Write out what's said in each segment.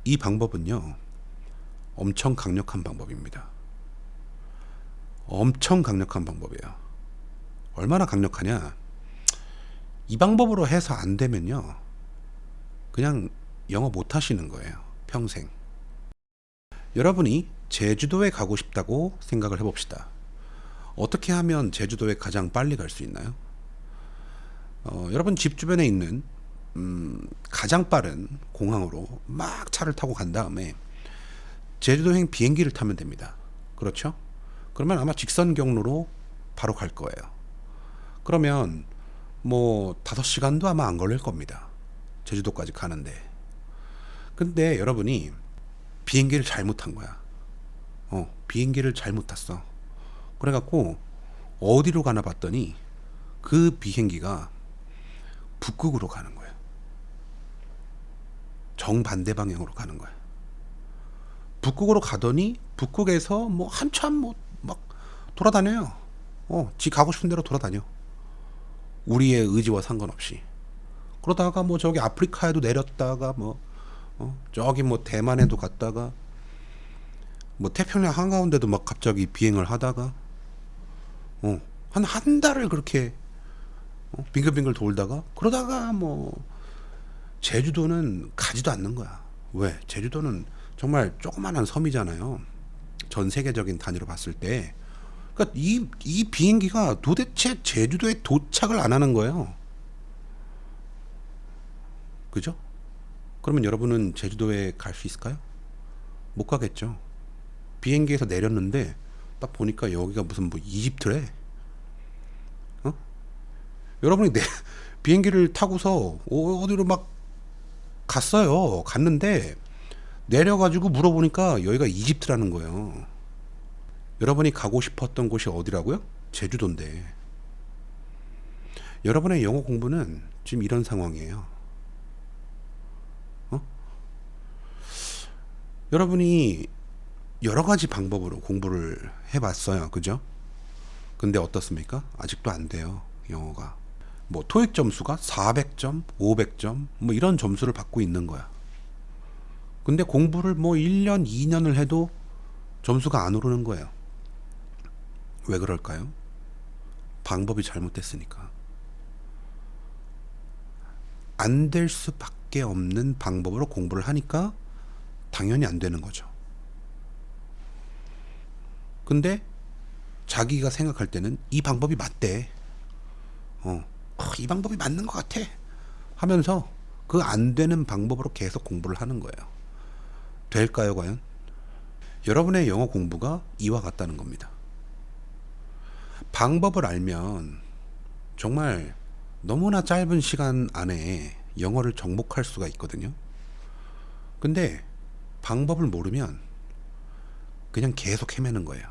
이 방법은요, 엄청 강력한 방법입니다. 엄청 강력한 방법이에요. 얼마나 강력하냐? 이 방법으로 해서 안 되면요, 그냥 영어 못 하시는 거예요. 평생. 여러분이 제주도에 가고 싶다고 생각을 해봅시다. 어떻게 하면 제주도에 가장 빨리 갈 수 있나요? 여러분 집 주변에 있는 가장 빠른 공항으로 막 차를 타고 간 다음에 제주도행 비행기를 타면 됩니다. 그렇죠? 그러면 아마 직선 경로로 바로 갈 거예요. 그러면 뭐 5시간도 아마 안 걸릴 겁니다. 제주도까지 가는데. 근데 여러분이 비행기를 잘못 탄 거야. 비행기를 잘못 탔어. 그래갖고 어디로 가나 봤더니 그 비행기가 북극으로 가는 거예요. 정반대 방향으로 가는 거야. 북극으로 가더니 북극에서 뭐 한참 뭐 막 돌아다녀요. 지 가고 싶은 대로 돌아다녀. 우리의 의지와 상관없이. 그러다가 뭐 저기 아프리카에도 내렸다가 뭐 저기 뭐 대만에도 갔다가 뭐 태평양 한가운데도 막 갑자기 비행을 하다가 한 달을 그렇게 빙글빙글 돌다가 그러다가 뭐 제주도는 가지도 않는 거야. 왜? 제주도는 정말 조그만한 섬이잖아요. 전 세계적인 단위로 봤을 때. 그러니까 이 비행기가 도대체 제주도에 도착을 안 하는 거예요. 그죠? 그러면 여러분은 제주도에 갈 수 있을까요? 못 가겠죠. 비행기에서 내렸는데 딱 보니까 여기가 무슨 뭐 이집트래. 여러분이 비행기를 타고서 어디로 막 갔어요. 갔는데 내려가지고 물어보니까 여기가 이집트라는 거예요. 여러분이 가고 싶었던 곳이 어디라고요? 제주도인데. 여러분의 영어 공부는 지금 이런 상황이에요. 여러분이 여러 가지 방법으로 공부를 해봤어요. 그죠? 근데 어떻습니까? 아직도 안 돼요. 영어가. 뭐 토익 점수가 400점, 500점 뭐 이런 점수를 받고 있는 거야. 근데 공부를 뭐 1년, 2년을 해도 점수가 안 오르는 거예요. 왜 그럴까요? 방법이 잘못됐으니까. 안 될 수밖에 없는 방법으로 공부를 하니까 당연히 안 되는 거죠. 근데 자기가 생각할 때는 이 방법이 맞대. 이 방법이 맞는 것 같아. 하면서 그 안 되는 방법으로 계속 공부를 하는 거예요. 될까요, 과연? 여러분의 영어 공부가 이와 같다는 겁니다. 방법을 알면 정말 너무나 짧은 시간 안에 영어를 정복할 수가 있거든요. 근데 방법을 모르면 그냥 계속 헤매는 거예요.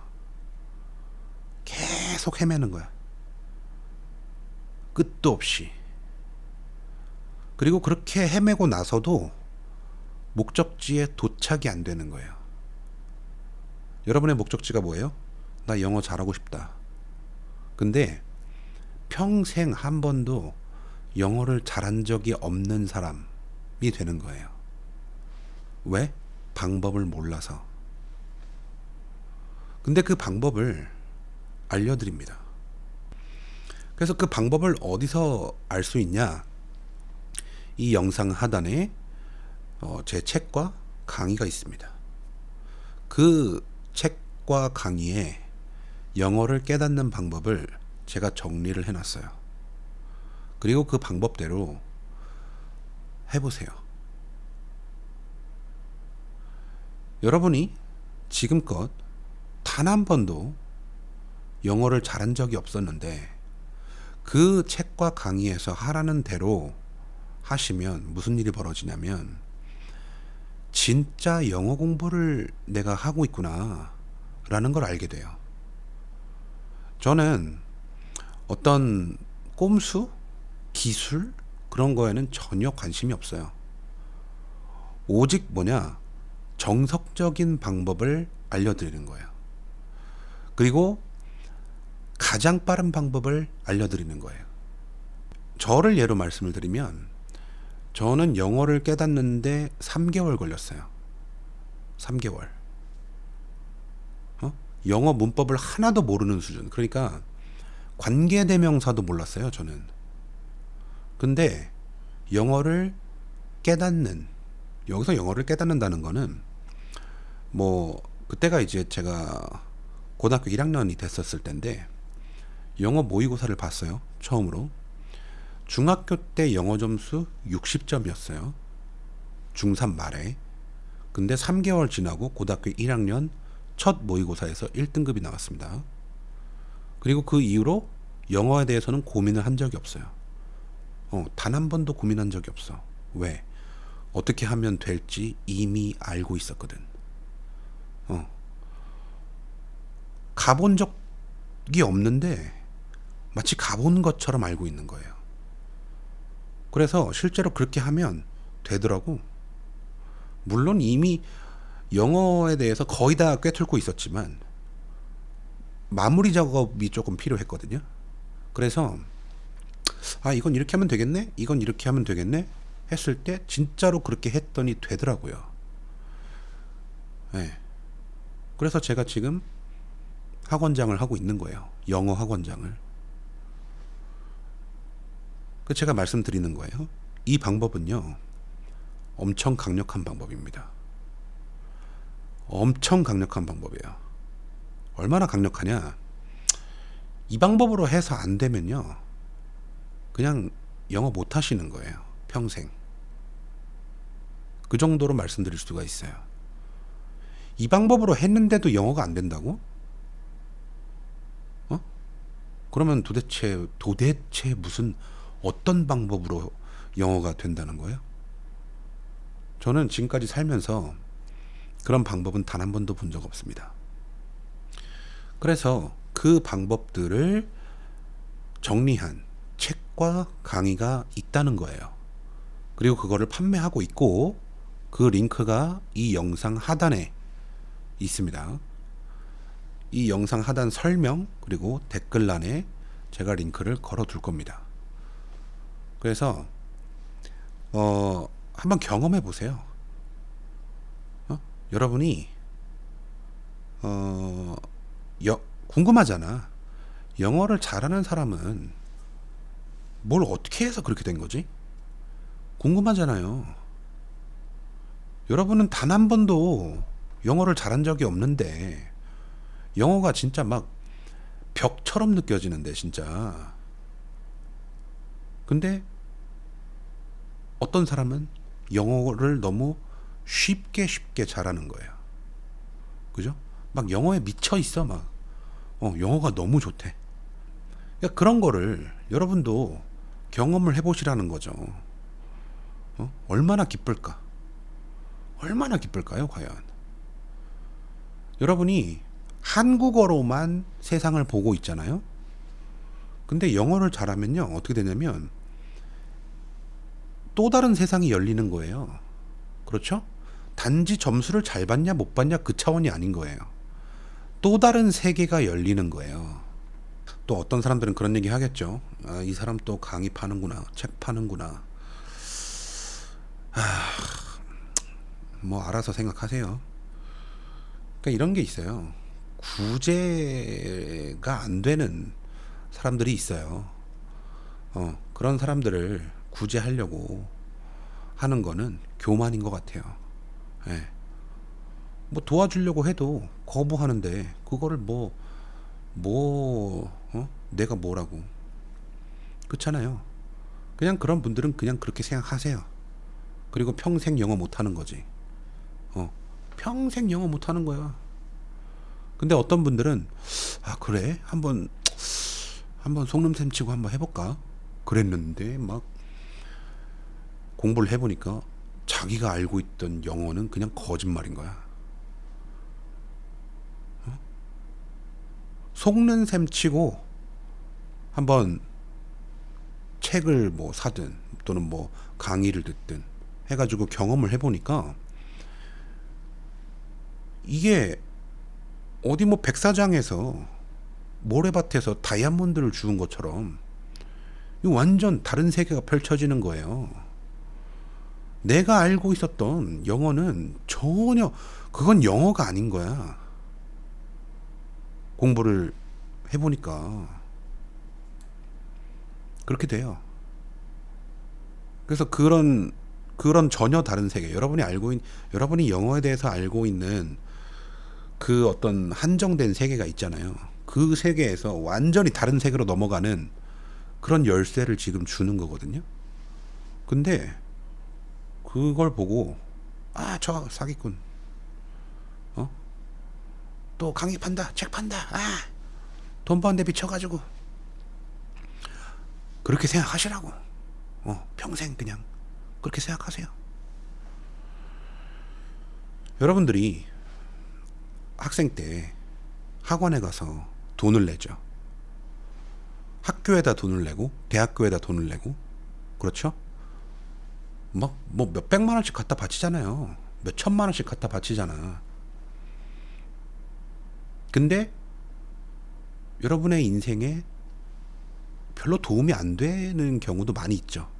계속 헤매는 거야. 끝도 없이. 그리고 그렇게 헤매고 나서도 목적지에 도착이 안 되는 거예요. 여러분의 목적지가 뭐예요? 나 영어 잘하고 싶다. 근데 평생 한 번도 영어를 잘한 적이 없는 사람이 되는 거예요. 왜? 방법을 몰라서. 근데 그 방법을 알려드립니다. 그래서 그 방법을 어디서 알 수 있냐? 이 영상 하단에 제 책과 강의가 있습니다. 그 책과 강의에 영어를 깨닫는 방법을 제가 정리를 해놨어요. 그리고 그 방법대로 해보세요. 여러분이 지금껏 단 한 번도 영어를 잘한 적이 없었는데 그 책과 강의에서 하라는 대로 하시면 무슨 일이 벌어지냐면 진짜 영어 공부를 내가 하고 있구나 라는 걸 알게 돼요. 저는 어떤 꼼수, 기술 그런 거에는 전혀 관심이 없어요. 오직 뭐냐, 정석적인 방법을 알려드리는 거예요. 그리고 가장 빠른 방법을 알려드리는 거예요. 저를 예로 말씀을 드리면 저는 영어를 깨닫는데 3개월 걸렸어요. 3개월. 영어 문법을 하나도 모르는 수준. 그러니까 관계대명사도 몰랐어요, 저는. 근데 영어를 깨닫는, 여기서 영어를 깨닫는다는 거는 뭐 그때가 이제 제가 고등학교 1학년이 됐었을 때인데 영어 모의고사를 봤어요, 처음으로. 중학교 때 영어 점수 60점이었어요, 중3 말에. 근데 3개월 지나고 고등학교 1학년 첫 모의고사에서 1등급이 나왔습니다. 그리고 그 이후로 영어에 대해서는 고민을 한 적이 없어요. 단 한 번도 고민한 적이 없어. 왜? 어떻게 하면 될지 이미 알고 있었거든. 가본 적이 없는데 마치 가본 것처럼 알고 있는 거예요. 그래서 실제로 그렇게 하면 되더라고. 물론 이미 영어에 대해서 거의 다 꿰뚫고 있었지만 마무리 작업이 조금 필요했거든요. 그래서 이건 이렇게 하면 되겠네? 이건 이렇게 하면 되겠네? 했을 때 진짜로 그렇게 했더니 되더라고요. 네. 그래서 제가 지금 학원장을 하고 있는 거예요. 영어 학원장을. 그 제가 말씀드리는 거예요. 이 방법은요, 엄청 강력한 방법입니다. 엄청 강력한 방법이에요. 얼마나 강력하냐? 이 방법으로 해서 안 되면요, 그냥 영어 못 하시는 거예요, 평생. 그 정도로 말씀드릴 수가 있어요. 이 방법으로 했는데도 영어가 안 된다고? 그러면 도대체 무슨 어떤 방법으로 영어가 된다는 거예요? 저는 지금까지 살면서 그런 방법은 단 한 번도 본 적 없습니다. 그래서 그 방법들을 정리한 책과 강의가 있다는 거예요. 그리고 그거를 판매하고 있고 그 링크가 이 영상 하단에 있습니다. 이 영상 하단 설명 그리고 댓글란에 제가 링크를 걸어 둘 겁니다. 그래서 한번 경험해 보세요. 여러분이 궁금하잖아. 영어를 잘하는 사람은 뭘 어떻게 해서 그렇게 된 거지? 궁금하잖아요. 여러분은 단 한 번도 영어를 잘한 적이 없는데 영어가 진짜 막 벽처럼 느껴지는데 진짜. 근데 어떤 사람은 영어를 너무 쉽게 잘하는 거예요. 그죠? 막 영어에 미쳐 있어. 막 영어가 너무 좋대. 그러니까 그런 거를 여러분도 경험을 해보시라는 거죠. 얼마나 기쁠까? 얼마나 기쁠까요, 과연? 여러분이 한국어로만 세상을 보고 있잖아요. 근데 영어를 잘하면요, 어떻게 되냐면 또 다른 세상이 열리는 거예요. 그렇죠? 단지 점수를 잘 받냐 못 받냐 그 차원이 아닌 거예요. 또 다른 세계가 열리는 거예요. 또 어떤 사람들은 그런 얘기 하겠죠. 이 사람 또 강의 파는구나, 책 파는구나. 뭐 알아서 생각하세요. 그러니까 이런 게 있어요. 구제가 안 되는 사람들이 있어요. 그런 사람들을 구제하려고 하는 거는 교만인 것 같아요. 예. 뭐 도와주려고 해도 거부하는데 그거를 내가 뭐라고. 그렇잖아요. 그냥 그런 분들은 그냥 그렇게 생각하세요. 그리고 평생 영어 못하는 거지. 평생 영어 못하는 거야. 근데 어떤 분들은 그래? 한번 속눈샘 치고 한번 해볼까? 그랬는데 막 공부를 해보니까 자기가 알고 있던 영어는 그냥 거짓말인 거야. 속는 셈 치고 한번 책을 뭐 사든 또는 뭐 강의를 듣든 해가지고 경험을 해보니까 이게 어디 뭐 백사장에서 모래밭에서 다이아몬드를 주운 것처럼 완전 다른 세계가 펼쳐지는 거예요. 내가 알고 있었던 영어는 전혀 그건 영어가 아닌 거야. 공부를 해보니까 그렇게 돼요. 그래서 그런 전혀 다른 세계, 여러분이 영어에 대해서 알고 있는 그 어떤 한정된 세계가 있잖아요. 그 세계에서 완전히 다른 세계로 넘어가는 그런 열쇠를 지금 주는 거거든요. 근데 그걸 보고 아, 저 사기꾼, 어? 또 강의 판다, 책 판다, 아, 돈 버는데 미쳐가지고 그렇게 생각하시라고. 평생 그냥 그렇게 생각하세요. 여러분들이 학생 때 학원에 가서 돈을 내죠. 학교에다 돈을 내고 대학교에다 돈을 내고, 그렇죠? 막 뭐 몇백만 원씩 갖다 바치잖아요. 몇 천만 원씩 갖다 바치잖아. 근데 여러분의 인생에 별로 도움이 안 되는 경우도 많이 있죠.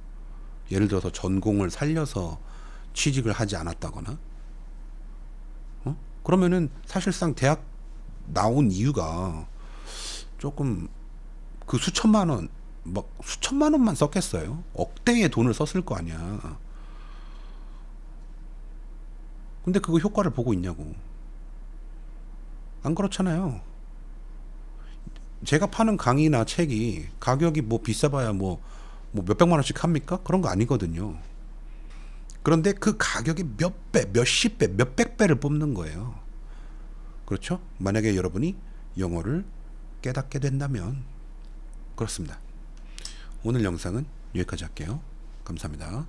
예를 들어서 전공을 살려서 취직을 하지 않았다거나, 그러면은 사실상 대학 나온 이유가 조금 그 수천만 원, 막 수천만 원만 썼겠어요? 억대의 돈을 썼을 거 아니야. 근데 그거 효과를 보고 있냐고. 안 그렇잖아요. 제가 파는 강의나 책이 가격이 뭐 비싸봐야 뭐 몇백만 원씩 합니까? 그런 거 아니거든요. 그런데 그 가격이 몇 배, 몇십 배, 몇백 배를 뽑는 거예요. 그렇죠? 만약에 여러분이 영어를 깨닫게 된다면. 그렇습니다. 오늘 영상은 여기까지 할게요. 감사합니다.